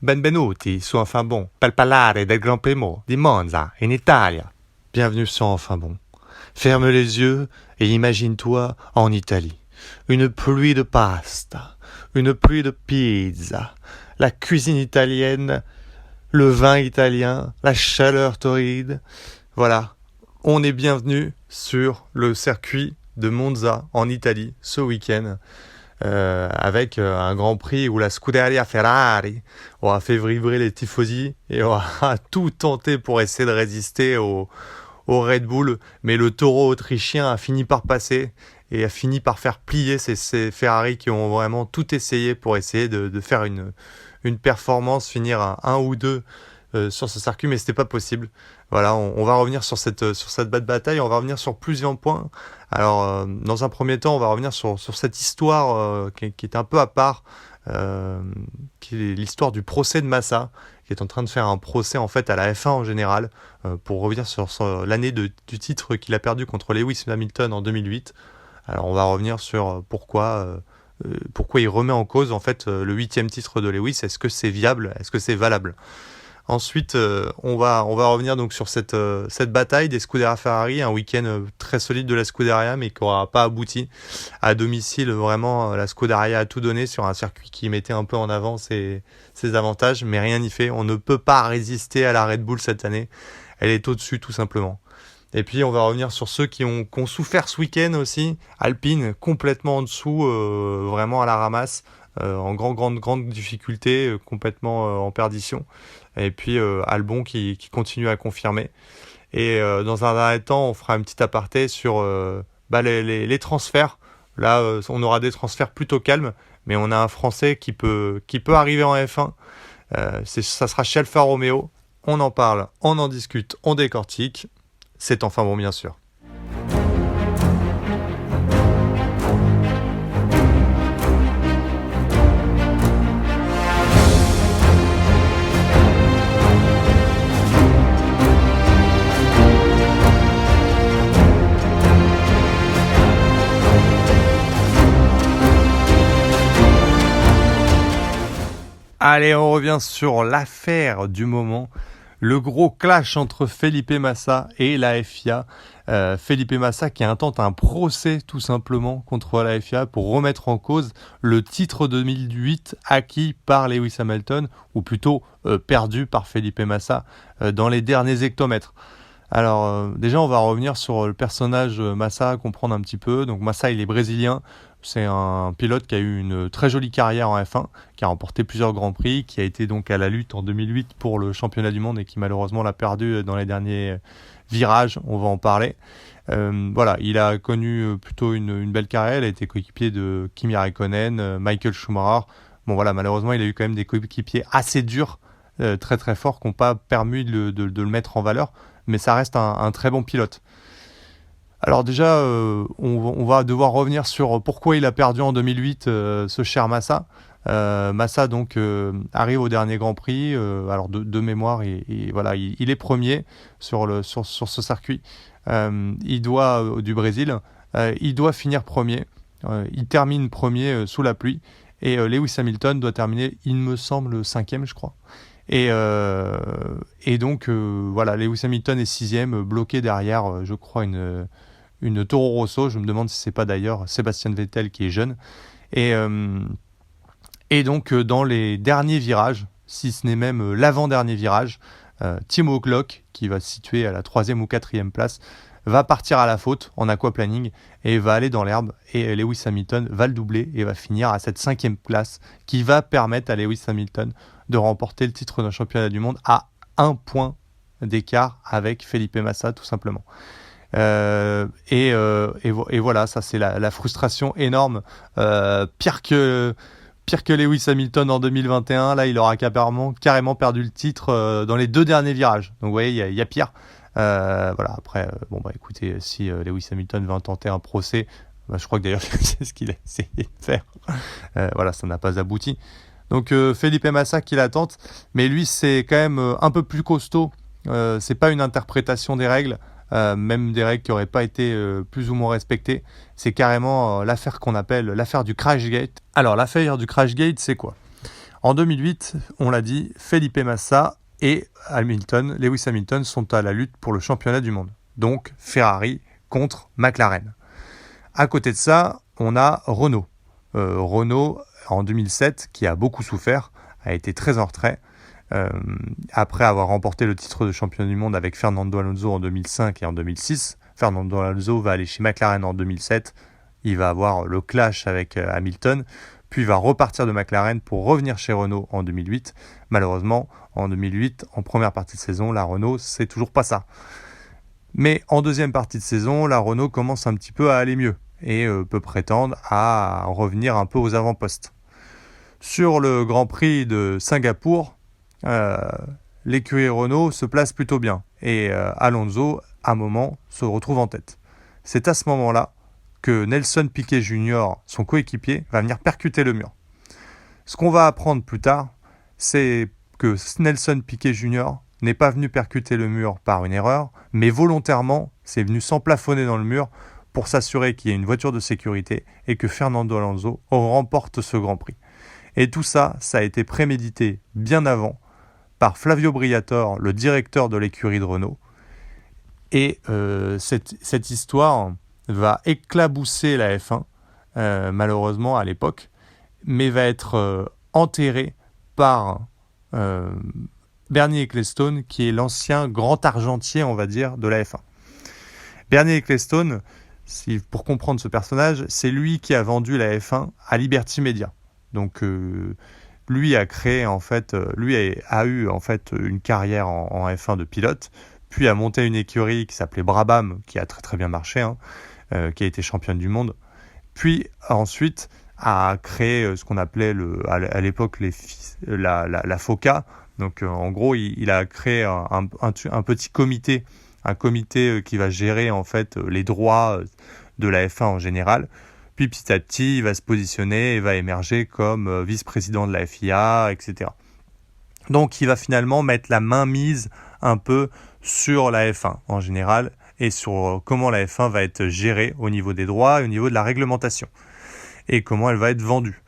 Benvenuti su Enfin Bon, per parlare del Gran Premio di Monza, in Italia. Bienvenue sur Enfin Bon. Ferme les yeux et imagine-toi en Italie. Une pluie de pasta, une pluie de pizza, la cuisine italienne, le vin italien, la chaleur torride. Voilà, on est bienvenu sur le circuit de Monza en Italie ce week-end. Avec un Grand Prix où la Scuderia Ferrari aura fait vibrer les tifosi et aura tout tenté pour essayer de résister au Red Bull, mais le taureau autrichien a fini par passer et a fini par faire plier ces Ferrari qui ont vraiment tout essayé pour essayer de faire une performance, finir à 1 ou 2 sur ce circuit, mais c'était pas possible. Voilà, on va revenir sur cette bataille, on va revenir sur plusieurs points. Alors, dans un premier temps, on va revenir sur cette histoire qui est un peu à part, qui est l'histoire du procès de Massa, qui est en train de faire un procès en fait à la F1 en général, pour revenir sur l'année du titre qu'il a perdu contre Lewis Hamilton en 2008. Alors, on va revenir sur pourquoi il remet en cause en fait le 8e titre de Lewis. Est-ce que c'est viable? Est-ce que c'est valable? Ensuite, on va revenir donc sur cette bataille des Scuderia Ferrari, un week-end très solide de la Scuderia, mais qui n'aura pas abouti. À domicile, vraiment, la Scuderia a tout donné sur un circuit qui mettait un peu en avant ses avantages, mais rien n'y fait. On ne peut pas résister à la Red Bull cette année. Elle est au-dessus, tout simplement. Et puis, on va revenir sur ceux qui ont souffert ce week-end aussi. Alpine, complètement en dessous, vraiment à la ramasse. En grande difficulté, complètement en perdition. Et puis Albon qui continue à confirmer. Et dans un dernier temps, on fera un petit aparté sur les transferts. Là, on aura des transferts plutôt calmes, mais on a un Français qui peut arriver en F1. Ça sera chez Alfa Romeo. On en parle, on en discute, on décortique. C'est Enfin Bon, bien sûr. Allez, on revient sur l'affaire du moment. Le gros clash entre Felipe Massa et la FIA. Felipe Massa qui intente un procès tout simplement contre la FIA pour remettre en cause le titre 2008 acquis par Lewis Hamilton, ou plutôt perdu par Felipe Massa dans les derniers hectomètres. Alors déjà on va revenir sur le personnage Massa, comprendre un petit peu. Donc Massa il est brésilien. C'est un pilote qui a eu une très jolie carrière en F1, qui a remporté plusieurs grands prix, qui a été donc à la lutte en 2008 pour le championnat du monde et qui malheureusement l'a perdu dans les derniers virages, on va en parler. Voilà, il a connu plutôt une belle carrière, il a été coéquipier de Kimi Räikkönen, Michael Schumacher. Bon voilà, malheureusement il a eu quand même des coéquipiers assez durs, très très forts, qui n'ont pas permis de le mettre en valeur, mais ça reste un très bon pilote. Alors déjà, on va devoir revenir sur pourquoi il a perdu en 2008 ce cher Massa. Massa donc arrive au dernier Grand Prix, alors de mémoire, et voilà, il est premier sur ce circuit. Il doit du Brésil, il doit finir premier. Il termine premier sous la pluie, et Lewis Hamilton doit terminer, il me semble, 5e, je crois. Et donc voilà, Lewis Hamilton est 6e, bloqué derrière, je crois, une Toro Rosso. Je me demande si c'est pas d'ailleurs Sébastien Vettel qui est jeune. Et donc dans les derniers virages, si ce n'est même l'avant-dernier virage, Timo Glock, qui va se situer à la 3e ou 4e place, va partir à la faute en aquaplaning et va aller dans l'herbe, et Lewis Hamilton va le doubler et va finir à cette 5e place qui va permettre à Lewis Hamilton de remporter le titre d'un championnat du monde à 1 point d'écart avec Felipe Massa, tout simplement. Et voilà, ça c'est la frustration énorme, pire que Lewis Hamilton en 2021. Là il aura carrément perdu le titre dans les 2 derniers virages, donc vous voyez il y a pire. Voilà, après écoutez, si Lewis Hamilton veut tenter un procès, je crois que d'ailleurs c'est ce qu'il a essayé de faire, voilà, ça n'a pas abouti. Donc Felipe Massa qui la tente, mais lui c'est quand même un peu plus costaud. C'est pas une interprétation des règles, même des règles qui n'auraient pas été plus ou moins respectées. C'est carrément l'affaire qu'on appelle l'affaire du Crashgate. Alors l'affaire du Crashgate, c'est quoi ? En 2008, on l'a dit, Felipe Massa et Lewis Hamilton sont à la lutte pour le championnat du monde. Donc Ferrari contre McLaren. À côté de ça, on a Renault. Renault, en 2007, qui a beaucoup souffert, a été très en retrait. Après avoir remporté le titre de champion du monde avec Fernando Alonso en 2005 et en 2006, Fernando Alonso va aller chez McLaren en 2007. Il va avoir le clash avec Hamilton, puis il va repartir de McLaren pour revenir chez Renault en 2008. Malheureusement, en 2008, en première partie de saison, la Renault, c'est toujours pas ça. Mais en deuxième partie de saison, la Renault commence un petit peu à aller mieux et peut prétendre à revenir un peu aux avant-postes. Sur le Grand Prix de Singapour, l'écurie Renault se place plutôt bien et Alonso, à un moment, se retrouve en tête. C'est à ce moment-là que Nelson Piquet Jr., son coéquipier, va venir percuter le mur. Ce qu'on va apprendre plus tard, c'est que Nelson Piquet Jr. n'est pas venu percuter le mur par une erreur, mais volontairement, c'est venu s'emplafonner dans le mur pour s'assurer qu'il y ait une voiture de sécurité et que Fernando Alonso remporte ce Grand Prix. Et tout ça, ça a été prémédité bien avant par Flavio Briatore, le directeur de l'écurie de Renault. Et cette histoire va éclabousser la F1, malheureusement à l'époque, mais va être enterrée par Bernie Ecclestone, qui est l'ancien grand argentier, on va dire, de la F1. Bernie Ecclestone, pour comprendre ce personnage, c'est lui qui a vendu la F1 à Liberty Media. Donc lui a créé a eu en fait une carrière en F1 de pilote, puis a monté une écurie qui s'appelait Brabham, qui a très très bien marché, qui a été championne du monde. Puis ensuite a créé ce qu'on appelait à l'époque la FOCA. Donc en gros, il a créé un petit comité, qui va gérer en fait les droits de la F1 en général. Puis petit à petit, il va se positionner et va émerger comme vice-président de la FIA, etc. Donc il va finalement mettre la main mise un peu sur la F1 en général et sur comment la F1 va être gérée au niveau des droits et au niveau de la réglementation et comment elle va être vendue.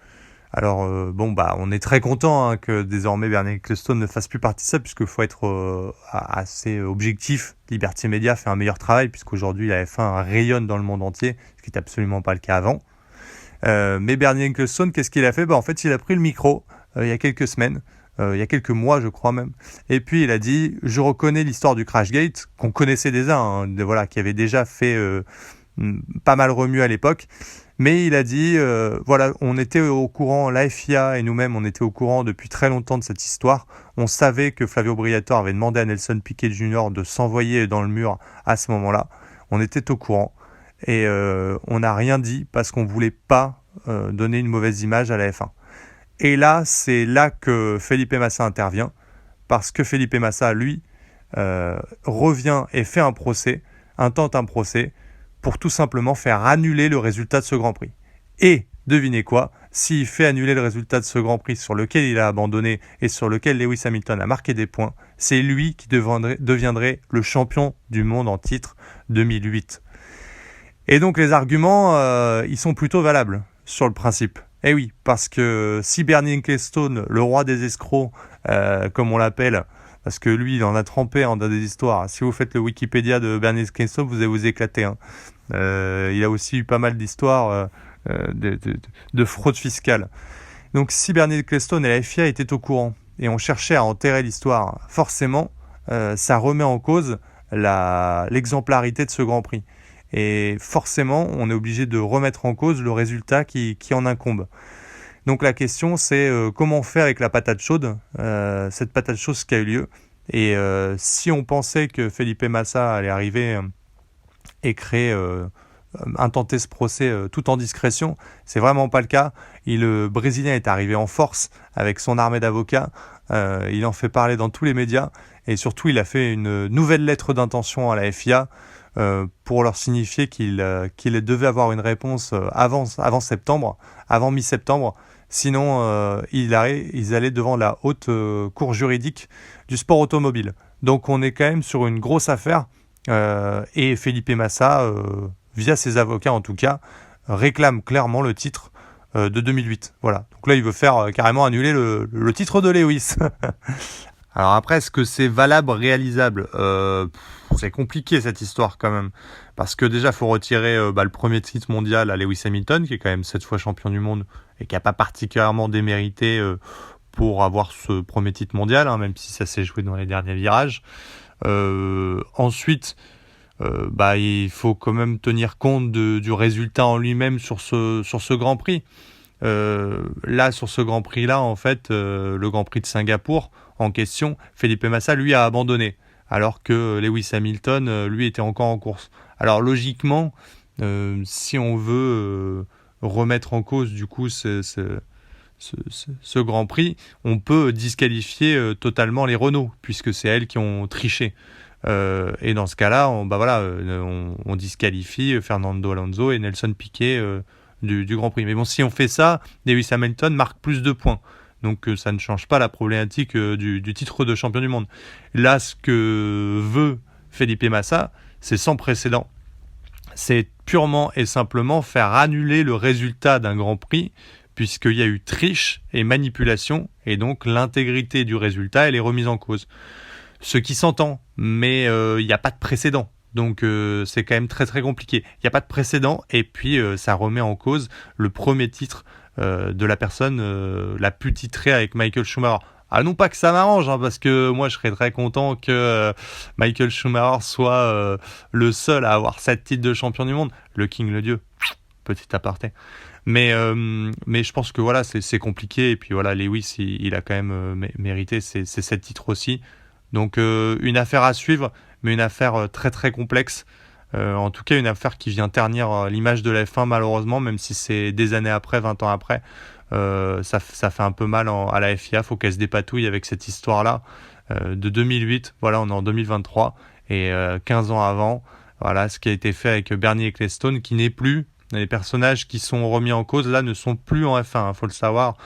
Alors on est très content que désormais Bernie Ecclestone ne fasse plus partie de ça, puisqu'il faut être assez objectif. Liberty Media fait un meilleur travail puisqu'aujourd'hui la F1 rayonne dans le monde entier, ce qui n'était absolument pas le cas avant. Mais Bernie Ecclestone, qu'est-ce qu'il a fait ? En fait, il a pris le micro il y a quelques semaines, il y a quelques mois je crois même, et puis il a dit « Je reconnais l'histoire du Crashgate », qu'on connaissait déjà, qui avait déjà fait pas mal remuer à l'époque. Mais il a dit, on était au courant, la FIA et nous-mêmes, on était au courant depuis très longtemps de cette histoire. On savait que Flavio Briatore avait demandé à Nelson Piquet Jr. de s'envoyer dans le mur à ce moment-là. On était au courant et on n'a rien dit parce qu'on ne voulait pas donner une mauvaise image à la F1. Et là, c'est là que Felipe Massa intervient, parce que Felipe Massa, lui, revient et fait intente un procès, pour tout simplement faire annuler le résultat de ce Grand Prix. Et, devinez quoi, s'il fait annuler le résultat de ce Grand Prix sur lequel il a abandonné et sur lequel Lewis Hamilton a marqué des points, c'est lui qui deviendrait le champion du monde en titre 2008. Et donc les arguments, ils sont plutôt valables sur le principe. Eh oui, parce que si Bernie Ecclestone, le roi des escrocs, comme on l'appelle, parce que lui, il en a trempé dans des histoires. Si vous faites le Wikipédia de Bernie Ecclestone, vous allez vous éclater. Il a aussi eu pas mal d'histoires de fraude fiscale. Donc si Bernie Ecclestone et la FIA étaient au courant et on cherchait à enterrer l'histoire, forcément, ça remet en cause l'exemplarité de ce Grand Prix. Et forcément, on est obligé de remettre en cause le résultat qui en incombe. Donc la question, c'est comment faire avec la patate chaude, cette patate chaude qui a eu lieu. Et si on pensait que Felipe Massa allait arriver et intenter ce procès tout en discrétion, c'est vraiment pas le cas. Le Brésilien est arrivé en force avec son armée d'avocats. Il en fait parler dans tous les médias. Et surtout, il a fait une nouvelle lettre d'intention à la FIA pour leur signifier qu'il devait avoir une réponse avant septembre, avant mi-septembre. Sinon, ils allaient devant la haute cour juridique du sport automobile. Donc on est quand même sur une grosse affaire. Et Felipe Massa, via ses avocats en tout cas, réclame clairement le titre de 2008. Voilà. Donc là, il veut faire carrément annuler le titre de Lewis. Alors après, est-ce que c'est valable, réalisable ? C'est compliqué cette histoire quand même. Parce que déjà, il faut retirer le premier titre mondial à Lewis Hamilton, qui est quand même 7 fois champion du monde et qui n'a pas particulièrement démérité pour avoir ce premier titre mondial, même si ça s'est joué dans les derniers virages. Ensuite, il faut quand même tenir compte du résultat en lui-même sur ce Grand Prix. Là, sur ce Grand Prix-là, en fait, le Grand Prix de Singapour en question, Felipe Massa, lui, a abandonné, alors que Lewis Hamilton, lui, était encore en course. Alors, logiquement, si on veut remettre en cause, du coup, ce Grand Prix, on peut disqualifier totalement les Renault, puisque c'est elles qui ont triché. Et dans ce cas-là, on disqualifie Fernando Alonso et Nelson Piquet du Grand Prix. Mais bon, si on fait ça, Lewis Hamilton marque plus de points. Donc ça ne change pas la problématique du titre de champion du monde. Là, ce que veut Felipe Massa, c'est sans précédent. C'est purement et simplement faire annuler le résultat d'un Grand Prix, puisqu'il y a eu triche et manipulation, et donc l'intégrité du résultat, elle est remise en cause. Ce qui s'entend, mais il n'y a pas de précédent. Donc c'est quand même très très compliqué. Il n'y a pas de précédent, et puis ça remet en cause le premier titre de la personne la plus titrée avec Michael Schumacher. Ah non pas que ça m'arrange, parce que moi je serais très content que Michael Schumacher soit le seul à avoir 7 titres de champion du monde. Le King, le Dieu, petit aparté. Mais je pense que voilà, c'est compliqué, et puis voilà, Lewis il a quand même mérité ses 7 titres aussi. Donc une affaire à suivre, mais une affaire très très complexe. En tout cas, une affaire qui vient ternir l'image de la F1 malheureusement, même si c'est des années après, 20 ans après. Ça fait un peu mal à la FIA, faut qu'elle se dépatouille avec cette histoire-là. De 2008, voilà, on est en 2023, et 15 ans avant, voilà, ce qui a été fait avec Bernie Ecclestone, qui n'est plus, les personnages qui sont remis en cause là ne sont plus en F1, faut le savoir.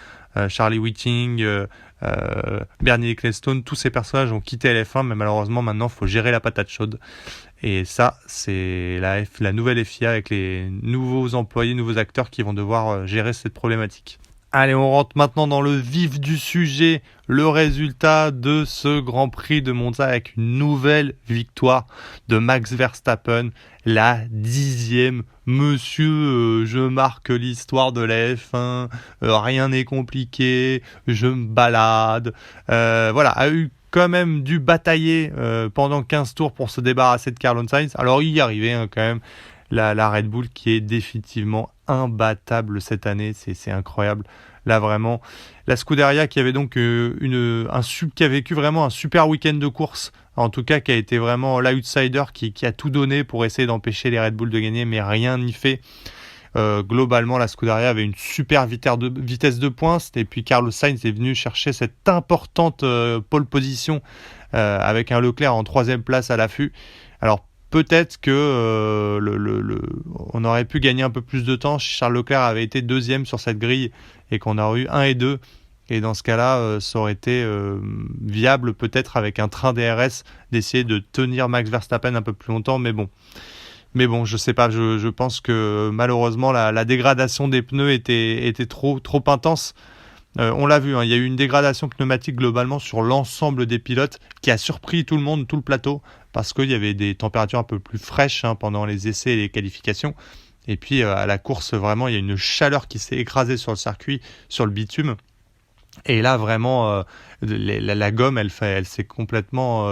Charlie Whiting, Bernie Ecclestone, tous ces personnages ont quitté la F1, mais malheureusement maintenant il faut gérer la patate chaude. Et ça, c'est la nouvelle FIA avec les nouveaux employés, nouveaux acteurs qui vont devoir gérer cette problématique. Allez, on rentre maintenant dans le vif du sujet, le résultat de ce Grand Prix de Monza avec une nouvelle victoire de Max Verstappen, la 10e. Monsieur, je marque l'histoire de la F1, rien n'est compliqué, je me balade. Voilà, a eu quand même dû batailler pendant 15 tours pour se débarrasser de Carlos Sainz. Alors il y arrivait quand même. La Red Bull qui est définitivement imbattable cette année, c'est incroyable. Là vraiment, la Scuderia qui avait donc qui a vécu vraiment un super week-end de course, en tout cas qui a été vraiment l'outsider qui a tout donné pour essayer d'empêcher les Red Bull de gagner, mais rien n'y fait. Globalement, la Scuderia avait une super vitesse de pointe, et puis Carlos Sainz est venu chercher cette importante pole position avec un Leclerc en 3e place à l'affût. Alors peut-être que on aurait pu gagner un peu plus de temps si Charles Leclerc avait été 2e sur cette grille et qu'on aurait eu 1 et 2. Et dans ce cas-là, ça aurait été viable peut-être avec un train DRS d'essayer de tenir Max Verstappen un peu plus longtemps. Mais bon, je sais pas. Je pense que malheureusement la dégradation des pneus était trop intense. On l'a vu, il y a eu une dégradation pneumatique globalement sur l'ensemble des pilotes qui a surpris tout le monde, tout le plateau, parce qu'il y avait des températures un peu plus fraîches pendant les essais et les qualifications. Et puis à la course, vraiment, il y a une chaleur qui s'est écrasée sur le circuit, sur le bitume. Et là, vraiment, la gomme, elle s'est complètement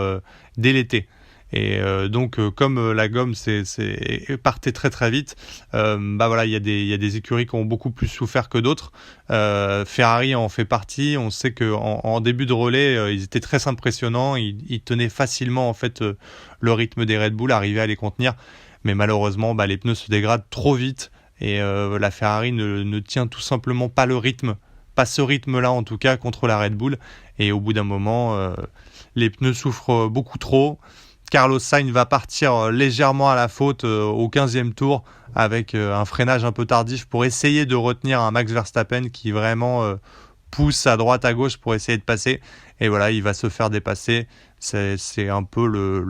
délaitée. Et donc, comme la gomme partait très très vite, voilà, il y a des écuries qui ont beaucoup plus souffert que d'autres. Ferrari en fait partie. On sait que en début de relais, ils étaient très impressionnants. Ils tenaient facilement en fait le rythme des Red Bull, arrivaient à les contenir. Mais malheureusement, les pneus se dégradent trop vite et la Ferrari ne tient tout simplement pas le rythme. Pas ce rythme-là en tout cas contre la Red Bull. Et au bout d'un moment, les pneus souffrent beaucoup trop. Carlos Sainz va partir légèrement à la faute au 15e tour avec un freinage un peu tardif pour essayer de retenir un Max Verstappen qui vraiment pousse à droite à gauche pour essayer de passer. Et voilà, il va se faire dépasser. C'est un peu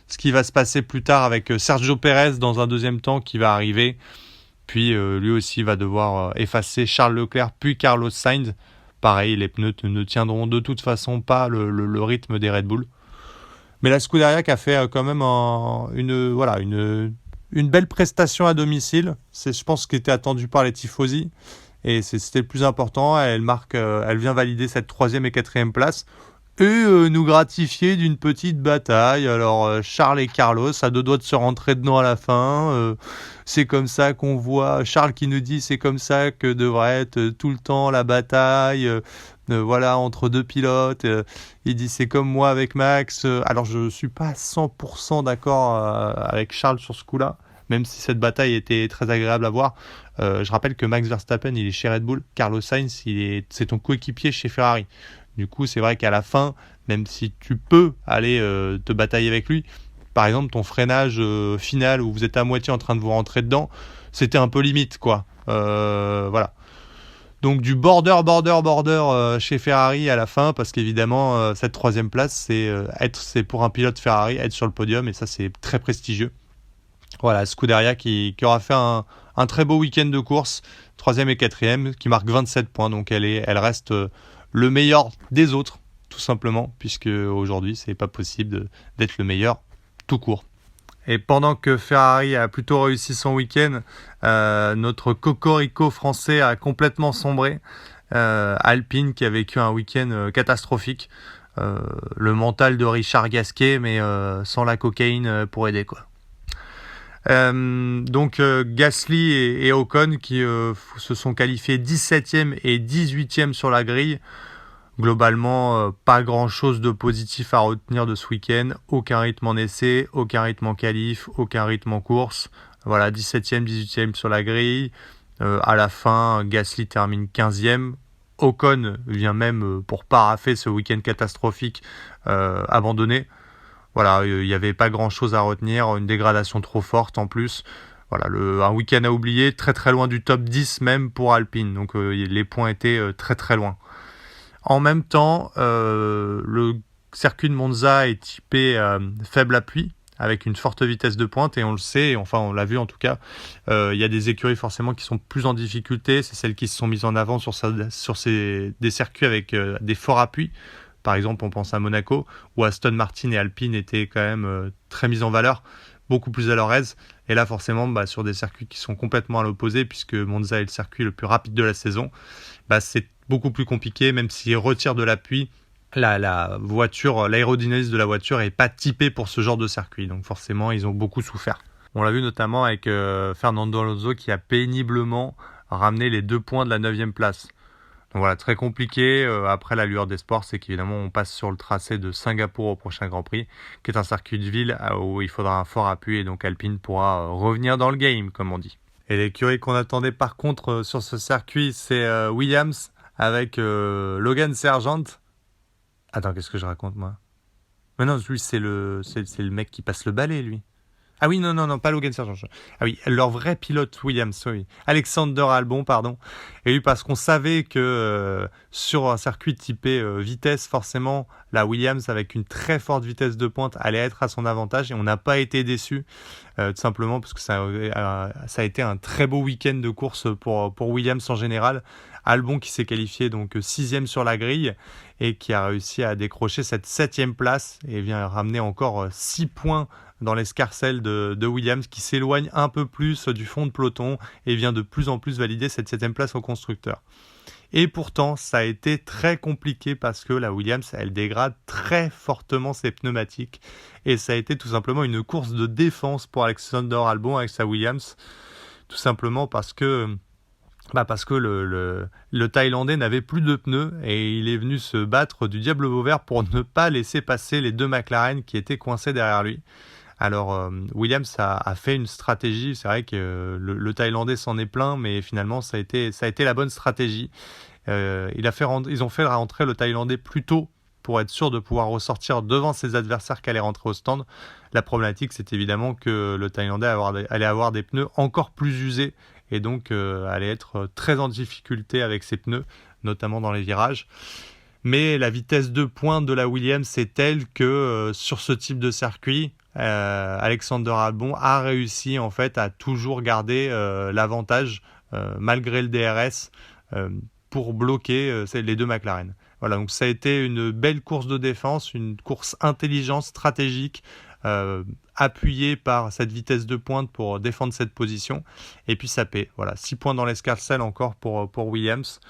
ce qui va se passer plus tard avec Sergio Pérez dans un deuxième temps qui va arriver. Puis lui aussi va devoir effacer Charles Leclerc puis Carlos Sainz. Pareil, les pneus ne tiendront de toute façon pas le rythme des Red Bull. Mais la Scuderia qui a fait quand même une belle prestation à domicile. C'est, je pense, ce qui était attendu par les tifosi. Et c'était le plus important. Elle vient valider cette 3e et 4e place. Et nous gratifier d'une petite bataille. Alors Charles et Carlos, à 2 doigts de se rentrer dedans à la fin. C'est comme ça qu'on voit Charles qui nous dit c'est comme ça que devrait être tout le temps la bataille. Voilà, entre 2 pilotes. Il dit c'est comme moi avec Max. Alors je ne suis pas 100% d'accord avec Charles sur ce coup-là, même si cette bataille était très agréable à voir. Je rappelle que Max Verstappen, il est chez Red Bull. Carlos Sainz, c'est ton coéquipier chez Ferrari. Du coup, c'est vrai qu'à la fin, même si tu peux aller te batailler avec lui, par exemple, ton freinage final où vous êtes à moitié en train de vous rentrer dedans, c'était un peu limite, quoi. Voilà. Donc du border chez Ferrari à la fin, parce qu'évidemment, cette 3e place, c'est pour un pilote Ferrari, être sur le podium, et ça, c'est très prestigieux. Voilà, Scuderia qui aura fait un très beau week-end de course, 3e et 4e, qui marque 27 points, donc elle reste le meilleur des autres, tout simplement, puisque aujourd'hui, c'est pas possible d'être le meilleur tout court. Et pendant que Ferrari a plutôt réussi son week-end, notre cocorico français a complètement sombré. Alpine qui a vécu un week-end catastrophique. Le mental de Richard Gasquet, mais sans la cocaïne pour aider, quoi. Donc Gasly et Ocon qui se sont qualifiés 17e et 18e sur la grille. Globalement, pas grand-chose de positif à retenir de ce week-end. Aucun rythme en essai, aucun rythme en qualif, aucun rythme en course. Voilà, 17e, 18e sur la grille. À la fin, Gasly termine 15e. Ocon vient même, pour paraffer ce week-end catastrophique, abandonné. Voilà, il n'y avait pas grand-chose à retenir, une dégradation trop forte en plus. Voilà, un week-end à oublier, très très loin du top 10 même pour Alpine. Donc les points étaient très très loin. En même temps, le circuit de Monza est typé faible appui, avec une forte vitesse de pointe, et on le sait, enfin on l'a vu en tout cas, il y a des écuries forcément qui sont plus en difficulté, c'est celles qui se sont mises en avant sur des circuits avec des forts appuis. Par exemple, on pense à Monaco, où Aston Martin et Alpine étaient quand même très mis en valeur, beaucoup plus à leur aise. Et là, forcément, sur des circuits qui sont complètement à l'opposé, puisque Monza est le circuit le plus rapide de la saison, c'est beaucoup plus compliqué, même s'ils retirent de l'appui. La voiture, l'aérodynamisme de la voiture n'est pas typée pour ce genre de circuit. Donc forcément, ils ont beaucoup souffert. On l'a vu notamment avec Fernando Alonso qui a péniblement ramené les 2 points de la 9e place. Donc voilà, très compliqué. Après, la lueur des sports, c'est qu'évidemment, on passe sur le tracé de Singapour au prochain Grand Prix, qui est un circuit de ville où il faudra un fort appui, et donc Alpine pourra revenir dans le game, comme on dit. Et l'écurie qu'on attendait par contre sur ce circuit, c'est Williams, avec Logan Sargent. Attends, qu'est-ce que je raconte, moi ? Mais non, lui, c'est le mec qui passe le balai, lui. Ah oui, non, pas Logan Sargent. Ah oui, leur vrai pilote Williams, oui. Alexander Albon, pardon. Et oui, parce qu'on savait que sur un circuit typé vitesse, forcément, la Williams, avec une très forte vitesse de pointe, allait être à son avantage. Et on n'a pas été déçus, tout simplement, parce que ça a été un très beau week-end de course pour Williams en général. Albon qui s'est qualifié donc 6e sur la grille et qui a réussi à décrocher cette 7e place et vient ramener encore 6 points dans l'escarcelle de Williams qui s'éloigne un peu plus du fond de peloton et vient de plus en plus valider cette 7e place au constructeur. Et pourtant, ça a été très compliqué parce que la Williams, elle dégrade très fortement ses pneumatiques et ça a été tout simplement une course de défense pour Alexander Albon avec sa Williams, tout simplement parce que le Thaïlandais n'avait plus de pneus et il est venu se battre du diable Vauvert pour ne pas laisser passer les 2 McLaren qui étaient coincés derrière lui. Alors Williams a fait une stratégie, c'est vrai que le Thaïlandais s'en est plaint, mais finalement ça a été la bonne stratégie. Ils ont fait rentrer le Thaïlandais plus tôt pour être sûr de pouvoir ressortir devant ses adversaires qui allaient rentrer au stand. La problématique, c'est évidemment que le Thaïlandais allait avoir des pneus encore plus usés et donc allait être très en difficulté avec ses pneus, notamment dans les virages. Mais la vitesse de pointe de la Williams est telle que sur ce type de circuit, Alexander Albon a réussi en fait à toujours garder l'avantage malgré le DRS pour bloquer les deux McLaren. Voilà, donc ça a été une belle course de défense, une course intelligente, stratégique, appuyée par cette vitesse de pointe pour défendre cette position. Et puis ça paie. Voilà, 6 points dans l'escarcelle encore pour Williams.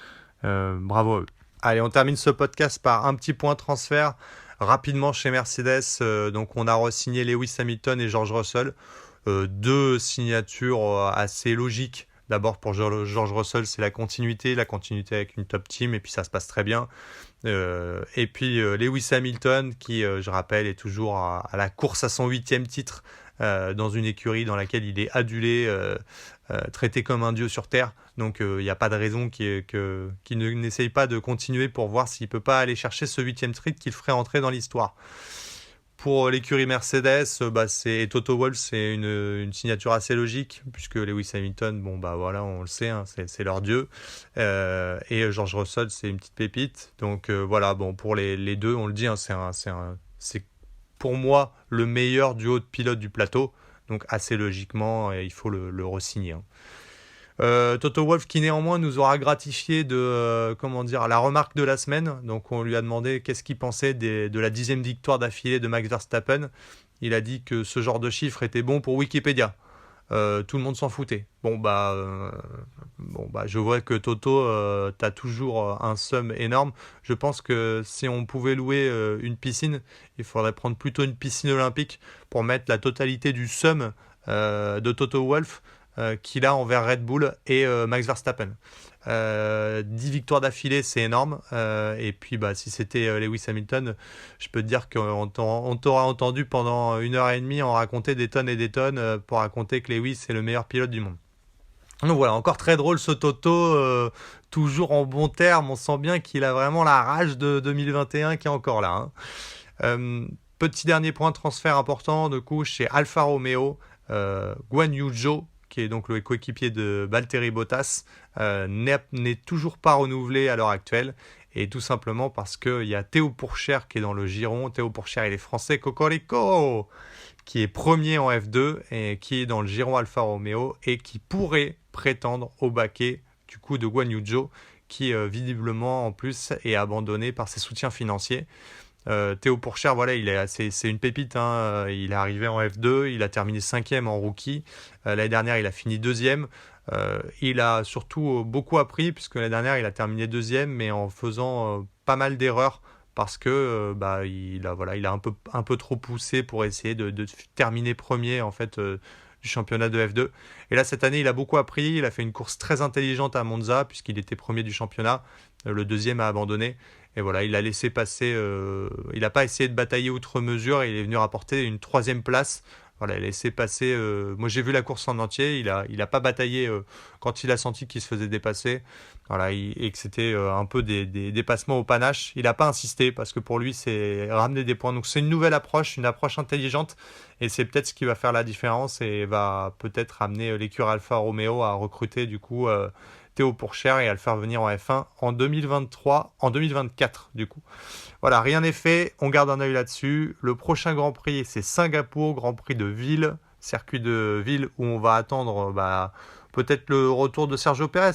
Bravo à eux. Allez, on termine ce podcast par un petit point transfert. Rapidement chez Mercedes, donc on a re-signé Lewis Hamilton et George Russell. Deux signatures assez logiques. D'abord pour George Russell, c'est la continuité avec une top team, et puis ça se passe très bien. Et puis Lewis Hamilton, qui, je rappelle, est toujours à la course à son 8e titre, dans une écurie dans laquelle il est adulé, traité comme un dieu sur Terre. Donc il n'y a pas de raison qu'il n'essaye pas de continuer pour voir s'il ne peut pas aller chercher ce 8e titre qui le ferait entrer dans l'histoire. Pour l'écurie Mercedes, c'est Toto Wolff, c'est une signature assez logique, puisque Lewis Hamilton, voilà, on le sait, hein, c'est leur dieu. Et George Russell, c'est une petite pépite. Donc voilà, pour les deux, on le dit, hein, c'est pour moi le meilleur duo de pilotes du plateau. Donc assez logiquement, il faut le re-signer. Hein. Toto Wolff qui néanmoins nous aura gratifié de la remarque de la semaine. Donc on lui a demandé qu'est-ce qu'il pensait de la 10e victoire d'affilée de Max Verstappen. Il a dit que ce genre de chiffre était bon pour Wikipédia. Tout le monde s'en foutait. Je vois que Toto, t'as toujours un seum énorme. Je pense que si on pouvait louer une piscine, il faudrait prendre plutôt une piscine olympique pour mettre la totalité du seum de Toto Wolff qu'il a envers Red Bull et Max Verstappen. 10 victoires d'affilée, c'est énorme. Et puis, si c'était Lewis Hamilton, je peux te dire qu'on t'aura entendu pendant 1h30 en raconter des tonnes et des tonnes pour raconter que Lewis est le meilleur pilote du monde. Donc voilà, encore très drôle ce Toto, toujours en bon terme. On sent bien qu'il a vraiment la rage de 2021 qui est encore là. Hein. Petit dernier point de transfert important, de coup, chez Alfa Romeo, Guan Yu Zhou, qui est donc le coéquipier de Valtteri Bottas, n'est toujours pas renouvelé à l'heure actuelle. Et tout simplement parce qu'il y a Théo Pourchaire qui est dans le giron. Théo Pourchaire, il est français, Cocorico, qui est premier en F2 et qui est dans le giron Alfa Romeo et qui pourrait prétendre au baquet du coup de Guan Yu Zhou, qui visiblement en plus est abandonné par ses soutiens financiers. Théo Pourchaire, voilà, c'est une pépite. Hein. Il est arrivé en F2, il a terminé 5e en rookie. L'année dernière, il a fini 2e. Il a surtout beaucoup appris, puisque l'année dernière, il a terminé 2e, mais en faisant pas mal d'erreurs, parce que il a un peu trop poussé pour essayer de terminer premier en fait, du championnat de F2. Et là, cette année, il a beaucoup appris. Il a fait une course très intelligente à Monza, puisqu'il était premier du championnat. Le 2e a abandonné. Et voilà, il a laissé passer. Il n'a pas essayé de batailler outre mesure. Il est venu rapporter une 3e place. Voilà, il a laissé passer. Moi, j'ai vu la course en entier. Il a pas bataillé quand il a senti qu'il se faisait dépasser. Voilà, et que c'était un peu des dépassements au panache. Il n'a pas insisté parce que pour lui, c'est ramener des points. Donc, c'est une nouvelle approche, une approche intelligente. Et c'est peut-être ce qui va faire la différence et va peut-être amener l'écurie Alfa Romeo à recruter du coup Théo Pourchaire et à le faire venir en F1 en 2024 du coup. Voilà, rien n'est fait, on garde un œil là-dessus. Le prochain Grand Prix, c'est Singapour, Grand Prix de ville, circuit de ville où on va attendre peut-être le retour de Sergio Pérez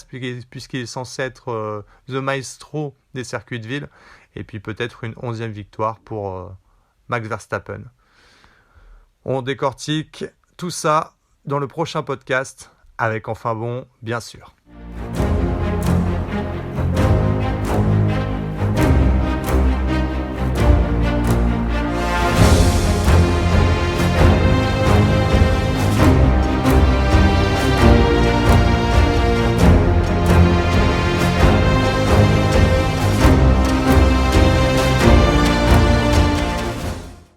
puisqu'il est censé être the maestro des circuits de ville. Et puis peut-être une 11e victoire pour Max Verstappen. On décortique tout ça dans le prochain podcast avec Enfin Bon, bien sûr.